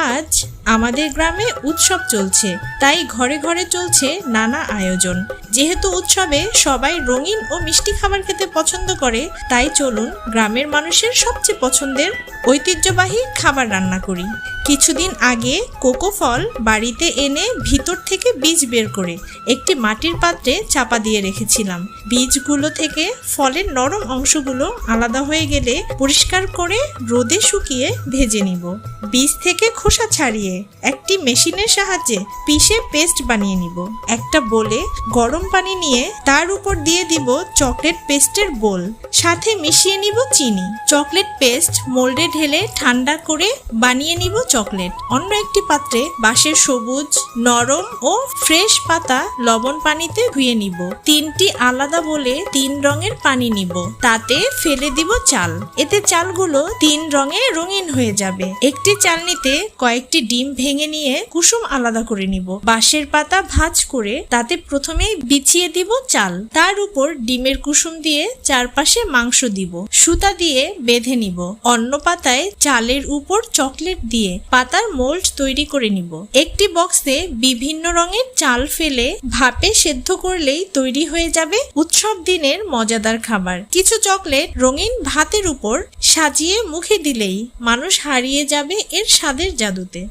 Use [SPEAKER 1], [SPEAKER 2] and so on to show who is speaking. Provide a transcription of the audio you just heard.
[SPEAKER 1] আজ আমাদের গ্রামে উৎসব চলছে, তাই ঘরে ঘরে চলছে নানা আয়োজন। যেহেতু উৎসবে সবাই রঙিন ও মিষ্টি খাবার খেতে পছন্দ করে, তাই চলুন গ্রামের মানুষের সবচেয়ে পছন্দের ঐতিহ্যবাহী খাবার রান্না করি। কিছুদিন আগে কোকো ফল বাড়িতে এনে ভিতর থেকে বীজ বের করে একটি মাটির পাত্রে চাপা দিয়ে রেখেছিলাম। বীজগুলো থেকে ফলের নরম অংশগুলো আলাদা হয়ে গেলে পরিষ্কার করে রোদে শুকিয়ে ভেজে নিব। বীজ থেকে খোসা ছাড়িয়ে একটি মেশিনের সাহায্যে পিষে পেস্ট বানিয়ে নিব। একটা বোলে গরম পানি নিয়ে তার উপর দিয়ে দিব চকলেট পেস্টের বোল, সাথে মিশিয়ে নিব চিনি। চকলেট পেস্ট মোল্ডে ঢেলে ঠান্ডা করে বানিয়ে নিব চকলেট। অন্য একটি পাত্রে বাঁশের সবুজ, নরম ও ফ্রেশ পাতা লবণ পানিতে ধুয়ে নিব। 3টি আলাদা বলে 3 রঙের পানি নিব, তাতে ফেলে দিব চাল। এতে চালগুলো 3 রঙে রঙিন হয়ে যাবে। একটি চালনিতে কয়েকটি ডিম ভেঙে নিয়ে কুসুম আলাদা করে নিব। বাঁশের পাতা ভাঁজ করে তাতে প্রথমেই বিছিয়ে দিব চাল, তার উপর ডিমের কুসুম দিয়ে চারপাশে মাংস দিব, সুতা দিয়ে বেঁধে নিব। অন্য পাতায় চালের উপর চকলেট দিয়ে পাতার মোল্ড তৈরি করে নিব। একটি বক্সে বিভিন্ন রঙের চাল ফেলে ভাপে সেদ্ধ করলেই তৈরি হয়ে যাবে উৎসব দিনের মজাদার খাবার। কিছু চকলেট রঙিন ভাতের উপর সাজিয়ে মুখে দিলেই মানুষ হারিয়ে যাবে এর স্বাদের জাদুতে।